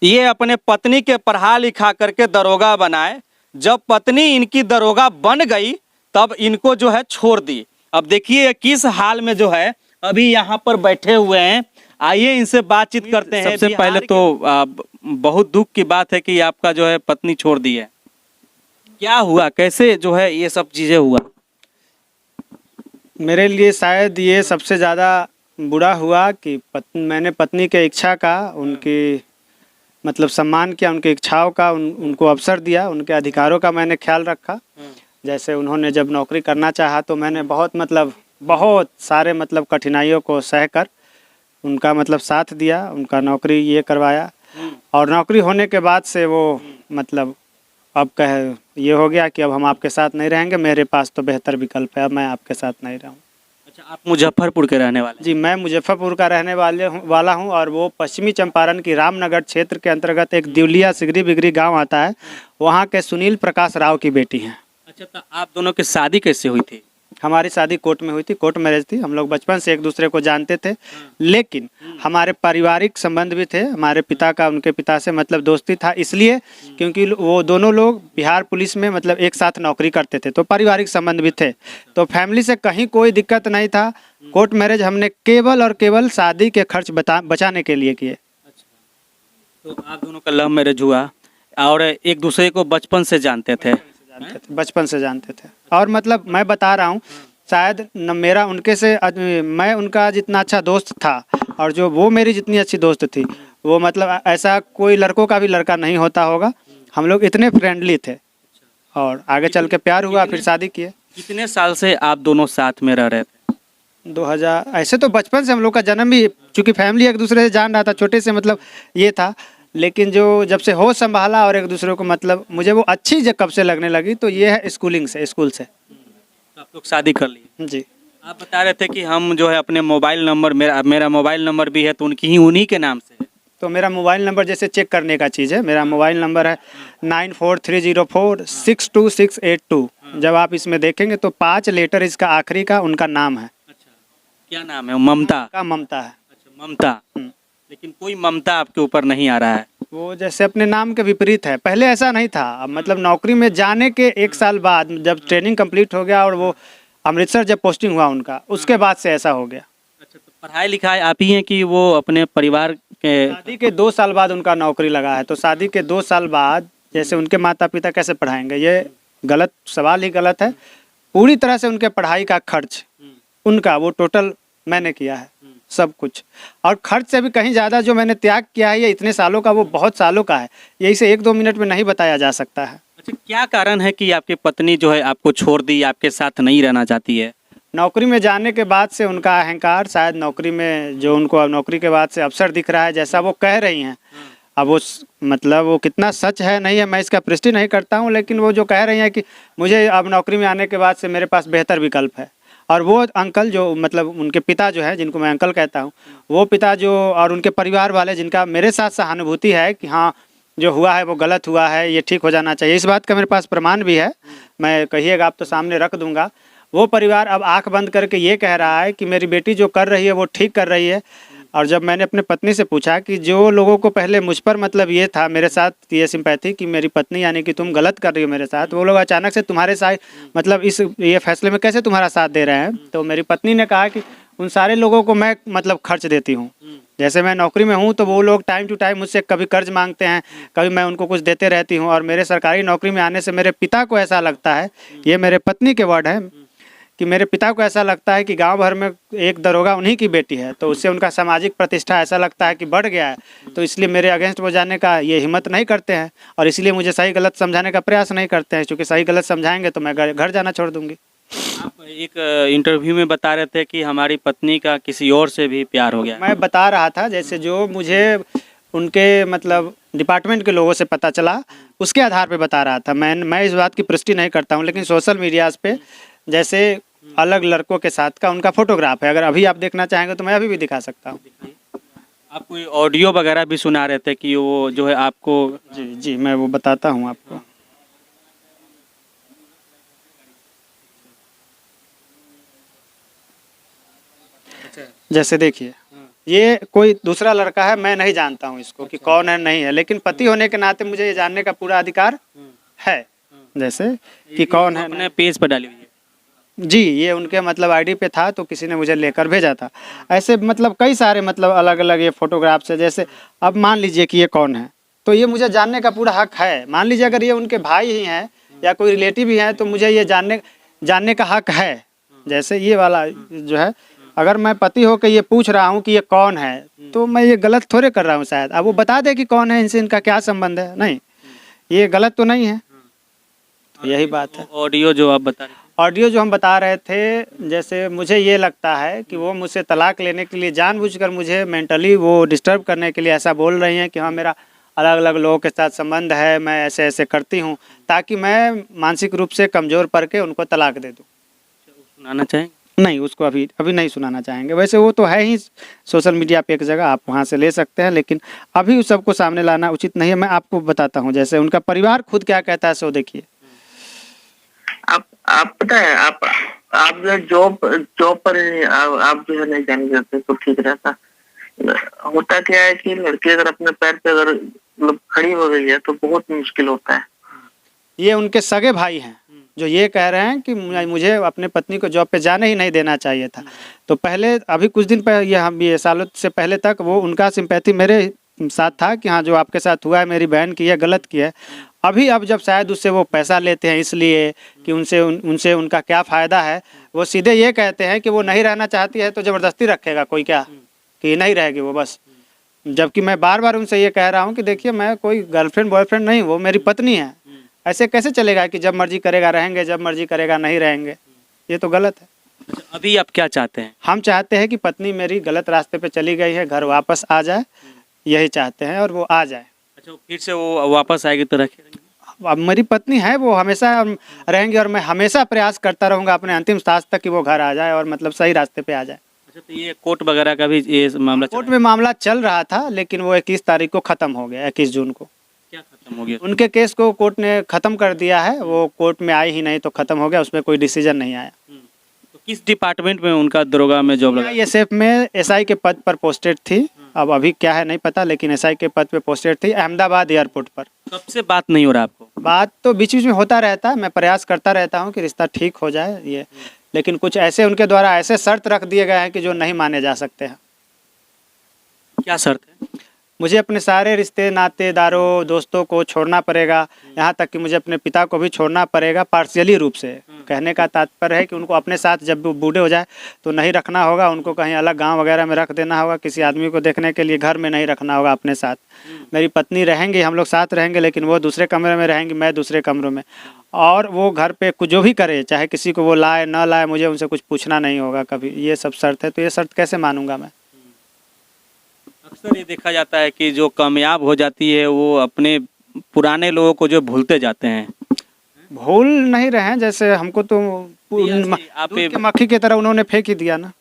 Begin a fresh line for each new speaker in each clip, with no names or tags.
ये अपने पत्नी के पढ़ा लिखा करके दरोगा बनाए। जब पत्नी इनकी दरोगा बन गई तब इनको जो है छोड़ दी। अब देखिए किस हाल में जो है अभी यहाँ पर बैठे हुए हैं। आइए इनसे बातचीत करते हैं। सबसे पहले तो बहुत दुख की बात है कि आपका जो है पत्नी छोड़ दी है। क्या हुआ, कैसे जो है ये सब चीजें हुआ?
मेरे लिए शायद ये सबसे ज़्यादा बुरा हुआ कि मैंने पत्नी के इच्छा का, उनकी मतलब सम्मान किया, उनकी इच्छाओं का उनको अवसर दिया, उनके अधिकारों का मैंने ख्याल रखा। जैसे उन्होंने जब नौकरी करना चाहा तो मैंने बहुत सारे कठिनाइयों को सहकर उनका साथ दिया, उनका नौकरी ये करवाया। और नौकरी होने के बाद से वो अब ये हो गया कि अब हम आपके साथ नहीं रहेंगे, मेरे पास तो बेहतर विकल्प है, अब मैं आपके साथ नहीं रहूँ।
अच्छा, आप मुजफ्फरपुर के रहने वाले?
जी, मैं मुजफ्फरपुर का रहने वाला हूँ और वो पश्चिमी चंपारण की रामनगर क्षेत्र के अंतर्गत एक दिवलिया सिगरी बिगरी गांव आता है, वहाँ के सुनील प्रकाश राव की बेटी हैं।
अच्छा, तो आप दोनों की शादी कैसे हुई थी?
हमारी शादी कोर्ट में हुई थी, कोर्ट मैरिज थी। हम लोग बचपन से एक दूसरे को जानते थे, लेकिन हमारे पारिवारिक संबंध भी थे। हमारे पिता का उनके पिता से दोस्ती था, इसलिए क्योंकि वो दोनों लोग बिहार पुलिस में एक साथ नौकरी करते थे, तो पारिवारिक संबंध भी थे। तो फैमिली से कहीं कोई दिक्कत नहीं था। कोर्ट मैरिज हमने केवल और केवल शादी के खर्च बचाने के लिए किए।
तो आप दोनों का लव मैरिज हुआ और एक दूसरे को बचपन से जानते थे?
बचपन से जानते थे। और मैं बता रहा हूँ, शायद न मेरा उनके से मैं उनका जितना अच्छा दोस्त था और जो वो मेरी जितनी अच्छी दोस्त थी, वो ऐसा कोई लड़कों का भी लड़का नहीं होता होगा। हम लोग इतने फ्रेंडली थे और आगे चल के प्यार हुआ, फिर शादी किए।
कितने साल से आप दोनों साथ में रह रहे थे?
2000 ऐसे तो बचपन से हम लोग का जन्म भी, चूँकि फैमिली एक दूसरे से जान रहा था, छोटे से ये था। लेकिन जो जब से होश संभाला और एक दूसरे को मुझे वो अच्छी जब कब से लगने लगी, तो ये है स्कूल से।
तो आप लोग शादी कर लिए?
जी।
आप बता रहे थे कि हम जो है अपने मोबाइल नंबर, मेरा मोबाइल नंबर भी है तो उन्हीं के नाम से है।
तो मेरा मोबाइल नंबर जैसे चेक करने का चीज़ है, मेरा मोबाइल नंबर है 9430462682। जब आप इसमें देखेंगे तो 5 लेटर इसका आखिरी का उनका नाम है।
अच्छा, क्या नाम है? ममता
का ममता है।
अच्छा, ममता। लेकिन कोई ममता आपके ऊपर नहीं आ रहा है।
वो जैसे अपने नाम के विपरीत है। पहले ऐसा नहीं था। अब नौकरी में जाने के 1 साल बाद जब ट्रेनिंग कंप्लीट हो गया और वो अमृतसर जब पोस्टिंग हुआ उनका, उसके बाद से ऐसा हो गया।
अच्छा, तो पढ़ाई लिखाई आप ही हैं कि वो अपने परिवार के?
शादी के 2 साल बाद उनका नौकरी लगा है, तो शादी के 2 साल बाद जैसे उनके माता पिता कैसे पढ़ाएंगे? ये गलत सवाल ही गलत है। पूरी तरह से उनके पढ़ाई का खर्च उनका वो टोटल मैंने किया है, सब कुछ। और खर्च से भी कहीं ज़्यादा जो मैंने त्याग किया है ये इतने सालों का, वो बहुत सालों का है। ये इसे 1-2 मिनट में नहीं बताया जा सकता है।
अच्छा, क्या कारण है कि आपकी पत्नी जो है आपको छोड़ दी, आपके साथ नहीं रहना चाहती है?
नौकरी में जाने के बाद से उनका अहंकार, शायद नौकरी में जो उनको अब नौकरी के बाद से अवसर दिख रहा है, जैसा वो कह रही हैं। अब वो वो कितना सच है नहीं है मैं इसका पुष्टि नहीं करता हूँ, लेकिन वो जो कह रही हैं कि मुझे अब नौकरी में आने के बाद से मेरे पास बेहतर विकल्प है। और वो अंकल जो उनके पिता जो है, जिनको मैं अंकल कहता हूँ, वो पिता जो और उनके परिवार वाले जिनका मेरे साथ सहानुभूति है कि हाँ जो हुआ है वो गलत हुआ है, ये ठीक हो जाना चाहिए, इस बात का मेरे पास प्रमाण भी है। मैं कहिएगा आप तो सामने रख दूंगा। वो परिवार अब आंख बंद करके ये कह रहा है कि मेरी बेटी जो कर रही है वो ठीक कर रही है। और जब मैंने अपने पत्नी से पूछा कि जो लोगों को पहले मुझ पर ये था, मेरे साथ ये सिंपैथी कि मेरी पत्नी यानी कि तुम गलत कर रही हो मेरे साथ, वो लोग अचानक से तुम्हारे साथ ये फैसले में कैसे तुम्हारा साथ दे रहे हैं? तो मेरी पत्नी ने कहा कि उन सारे लोगों को मैं खर्च देती हूँ। जैसे मैं नौकरी में हूँ तो वो लोग टाइम टू टाइम मुझसे कभी कर्ज मांगते हैं, कभी मैं उनको कुछ देते रहती हूँ। और मेरे सरकारी नौकरी में आने से मेरे पिता को ऐसा लगता है, ये मेरे पत्नी के वर्ड है, कि मेरे पिता को ऐसा लगता है कि गांव भर में एक दरोगा उन्हीं की बेटी है, तो उससे उनका सामाजिक प्रतिष्ठा ऐसा लगता है कि बढ़ गया है। तो इसलिए मेरे अगेंस्ट वो जाने का ये हिम्मत नहीं करते हैं और इसलिए मुझे सही गलत समझाने का प्रयास नहीं करते हैं, क्योंकि सही गलत समझाएंगे तो मैं घर जाना छोड़ दूंगी।
आप एक इंटरव्यू में बता रहे थे कि हमारी पत्नी का किसी और से भी प्यार हो गया।
मैं बता रहा था जैसे जो मुझे उनके डिपार्टमेंट के लोगों से पता चला, उसके आधार पे बता रहा था। मैं इस बात की पुष्टि नहीं करता हूँ, लेकिन सोशल मीडियाज़ पे जैसे अलग लड़कों के साथ का उनका फोटोग्राफ है। अगर अभी आप देखना चाहेंगे तो मैं अभी भी दिखा सकता हूँ।
आप कोई ऑडियो वगैरह भी सुना रहे थे कि वो जो है आपको?
जी मैं वो बताता हूँ आपको। जैसे देखिए, ये कोई दूसरा लड़का है, मैं नहीं जानता हूँ इसको कि कौन है नहीं है, लेकिन पति होने के नाते मुझे ये जानने का पूरा अधिकार है, जैसे कि कौन है।
अपने पेज पर डाली हुई है।
जी, ये उनके मतलब आईडी पे था, तो किसी ने मुझे लेकर भेजा था। ऐसे मतलब कई सारे मतलब अलग अलग ये फोटोग्राफ्स है। जैसे अब मान लीजिए कि ये कौन है, तो ये मुझे जानने का पूरा हक है। मान लीजिए अगर ये उनके भाई ही हैं या कोई रिलेटिव ही हैं, तो मुझे ये जानने का हक है। जैसे ये वाला जो है, अगर मैं पति होकर ये पूछ रहा हूँ कि ये कौन है, तो मैं ये गलत थोड़े कर रहा हूँ शायद। अब वो बता दे कि कौन है, इनसे इनका क्या संबंध है। नहीं, ये गलत तो नहीं है। तो यही बात है।
ऑडियो जो आप बता रहे थे,
ऑडियो जो हम बता रहे थे, जैसे मुझे ये लगता है कि वो मुझसे तलाक लेने के लिए जानबूझकर मुझे मेंटली वो डिस्टर्ब करने के लिए ऐसा बोल रही हैं कि हाँ, मेरा अलग अलग लोगों के साथ संबंध है, मैं ऐसे ऐसे करती हूँ, ताकि मैं मानसिक रूप से कमज़ोर पड़ के उनको तलाक दे दूँ।
सुनाना चाहेंगे?
नहीं, उसको अभी अभी नहीं सुनाना चाहेंगे। वैसे वो तो है ही सोशल मीडिया पे एक जगह, आप वहाँ से ले सकते हैं, लेकिन अभी उस सबको सामने लाना उचित नहीं है। मैं आपको बताता हूँ, जैसे उनका परिवार खुद क्या कहता है, सो देखिए।
आप पता है, आप जो जॉब पर आप जो है नहीं जाने देते तो ठीक रहता। होता क्या है कि लड़की अगर अपने पैर पे अगर मतलब खड़ी हो गई है तो बहुत मुश्किल होता है।
ये उनके सगे भाई हैं जो ये कह रहे हैं कि मुझे अपने पत्नी को जॉब पे जाने ही नहीं देना चाहिए था। तो पहले अभी कुछ दिन पहले, ये सालों से पहले तक वो उनका सिंपैथी मेरे साथ था कि हाँ, जो आपके साथ हुआ है मेरी बहन की है, गलत की है। अभी अब जब शायद उससे वो पैसा लेते हैं इसलिए कि उनसे उनका क्या फ़ायदा है, वो सीधे ये कहते हैं कि वो नहीं रहना चाहती है तो ज़बरदस्ती रखेगा कोई क्या, कि नहीं रहेगी वो बस। जबकि मैं बार बार उनसे ये कह रहा हूँ कि देखिए, मैं कोई गर्लफ्रेंड बॉयफ्रेंड नहीं, वो मेरी पत्नी है। ऐसे कैसे चलेगा कि जब मर्जी करेगा रहेंगे, जब मर्जी करेगा नहीं रहेंगे? ये तो गलत है।
अच्छा, अभी आप क्या चाहते हैं?
हम चाहते हैं कि पत्नी मेरी गलत रास्ते पे चली गई है, घर वापस आ जाए, यही चाहते हैं, और वो आ जाए।
अच्छा, फिर से वो वापस आएगी तो रखेंगे?
अब मेरी पत्नी है, वो हमेशा रहेंगी, और मैं हमेशा प्रयास करता रहूँगा अपने अंतिम सांस तक कि वो घर आ जाए और मतलब सही रास्ते पे आ जाए।
अच्छा, तो ये कोर्ट वगैरह का भी ये मामला
कोर्ट में मामला चल रहा था, लेकिन वो 21 तारीख को ख़त्म हो गया, 21 जून को।
क्या खत्म हो गया?
उनके केस को कोर्ट ने ख़त्म कर दिया है, वो कोर्ट में आई ही नहीं तो ख़त्म हो गया, उसमें कोई डिसीजन नहीं आया।
तो किस डिपार्टमेंट में उनका दरोगा में जॉब लगा?
ISF में SI के पद पर पोस्टेड थी। अब अभी क्या है नहीं पता, लेकिन SI के पद पे पोस्टेड थी, अहमदाबाद एयरपोर्ट पर।
कब से बात नहीं हो रहा आपको?
बात तो बीच बीच में होता रहता है, मैं प्रयास करता रहता हूँ कि रिश्ता ठीक हो जाए ये, लेकिन कुछ ऐसे उनके द्वारा ऐसे शर्त रख दिए गए हैं कि जो नहीं माने जा सकते हैं।
क्या शर्त है?
मुझे अपने सारे रिश्ते नातेदारों दोस्तों को छोड़ना पड़ेगा, यहाँ तक कि मुझे अपने पिता को भी छोड़ना पड़ेगा पार्शियली रूप से। कहने का तात्पर्य है कि उनको अपने साथ जब वो बूढ़े हो जाए तो नहीं रखना होगा, उनको कहीं अलग गांव वगैरह में रख देना होगा, किसी आदमी को देखने के लिए घर में नहीं रखना होगा अपने साथ। मेरी पत्नी रहेंगी, हम लोग साथ रहेंगे, लेकिन वो दूसरे कमरे में रहेंगी, मैं दूसरे कमरों में। और वो घर पे कुछ जो भी करे, चाहे किसी को वो लाए ना लाए, मुझे उनसे कुछ पूछना नहीं होगा कभी। ये सब शर्त है, तो ये शर्त कैसे मानूंगा मैं?
अक्सर ये देखा जाता है कि जो कामयाब हो जाती है वो अपने पुराने लोगों को जो भूलते जाते हैं।
भूल नहीं रहे हैं, जैसे हमको तो
आप
दूध के मक्खी की तरह उन्होंने फेंक ही दिया ना।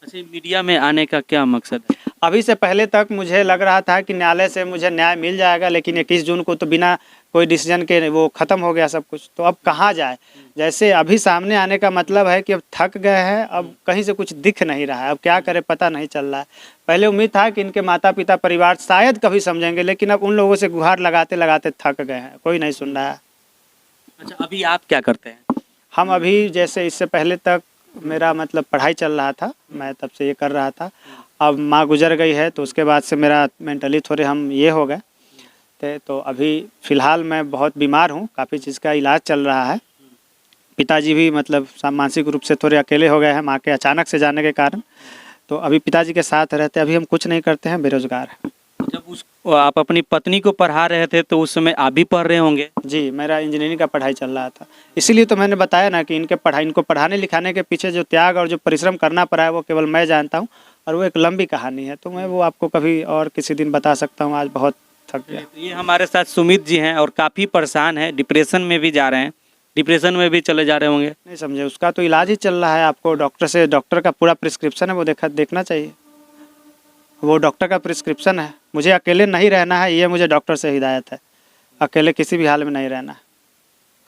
अच्छा, मीडिया में आने का क्या मकसद है?
अभी से पहले तक मुझे लग रहा था कि न्यायालय से मुझे न्याय मिल जाएगा, लेकिन 21 जून को तो बिना कोई डिसीजन के वो ख़त्म हो गया सब कुछ। तो अब कहाँ जाए? जैसे अभी सामने आने का मतलब है कि अब थक गए हैं, अब कहीं से कुछ दिख नहीं रहा है, अब क्या करें पता नहीं चल रहा है। पहले उम्मीद था कि इनके माता पिता परिवार शायद कभी समझेंगे, लेकिन अब उन लोगों से गुहार लगाते लगाते थक गए हैं, कोई नहीं सुन रहा है।
अच्छा, अभी आप क्या करते हैं?
हम अभी जैसे इससे पहले तक मेरा मतलब पढ़ाई चल रहा था, मैं तब से ये कर रहा था। अब माँ गुजर गई है, तो उसके बाद से मेरा मेंटली थोड़े हम ये हो गए थे, तो अभी फ़िलहाल मैं बहुत बीमार हूँ, काफ़ी चीज़ का इलाज चल रहा है। पिताजी भी मतलब मानसिक रूप से थोड़े अकेले हो गए हैं माँ के अचानक से जाने के कारण, तो अभी पिताजी के साथ रहते। अभी हम कुछ नहीं करते हैं, बेरोज़गार हैं।
जब आप अपनी पत्नी को पढ़ा रहे थे तो उस समय आप भी पढ़ रहे होंगे?
जी, मेरा इंजीनियरिंग का पढ़ाई चल रहा था, इसीलिए तो मैंने बताया ना कि इनको पढ़ाने लिखाने के पीछे जो त्याग और जो परिश्रम करना पड़ा है वो केवल मैं जानता हूँ, और वो एक लंबी कहानी है, तो मैं वो आपको कभी और किसी दिन बता सकता हूँ। आज बहुत थक गया।
तो ये हमारे साथ सुमित जी हैं और काफ़ी परेशान हैं, डिप्रेशन में भी जा रहे हैं, डिप्रेशन में भी चले जा रहे होंगे।
नहीं समझे, उसका तो इलाज ही चल रहा है। आपको डॉक्टर का पूरा प्रिस्क्रिप्शन है, वो देखना चाहिए। वो डॉक्टर का प्रिस्क्रिप्शन है, मुझे अकेले नहीं रहना है, ये मुझे डॉक्टर से हिदायत है, अकेले किसी भी हाल में नहीं रहना है।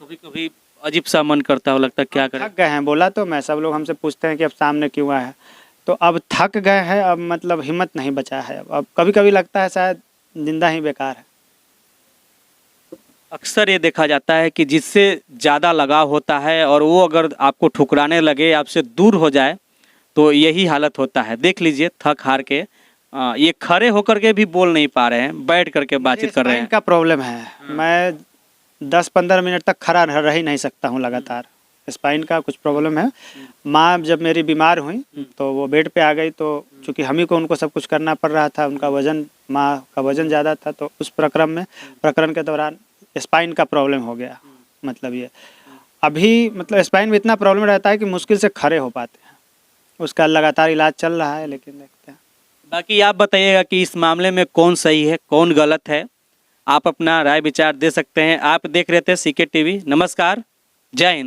कभी कभी अजीब सा मन करता हो, लगता है क्या करें।
थक गए हैं, बोला तो मैं, सब लोग हमसे पूछते हैं कि अब सामने क्यों आया है, तो अब थक गए हैं, अब मतलब हिम्मत नहीं बचा है। अब कभी कभी लगता है शायद जिंदा ही बेकार है।
अक्सर ये देखा जाता है कि जिससे ज़्यादा लगाव होता है और वो अगर आपको ठुकराने लगे, आपसे दूर हो जाए, तो यही हालत होता है। देख लीजिए थक हार के ये खड़े होकर के भी बोल नहीं पा रहे हैं, बैठ करके बातचीत कर रहे
स्पाइन
हैं।
का प्रॉब्लम है। मैं 10-15 मिनट तक खड़ा रह ही नहीं सकता हूँ लगातार। स्पाइन का कुछ प्रॉब्लम है। माँ जब मेरी बीमार हुई तो वो बेड पे आ गई, तो चूंकि हम ही को उनको सब कुछ करना पड़ रहा था, उनका वजन, माँ का वजन ज़्यादा था, तो उस प्रकरण के दौरान स्पाइन का प्रॉब्लम हो गया। मतलब ये अभी मतलब स्पाइन में इतना प्रॉब्लम रहता है कि मुश्किल से खड़े हो पाते हैं। उसका लगातार इलाज चल रहा है, लेकिन देखते हैं।
बाकी आप बताइएगा कि इस मामले में कौन सही है, कौन गलत है। आप अपना राय विचार दे सकते हैं। आप देख रहे थे CK TV। नमस्कार, जय हिंद।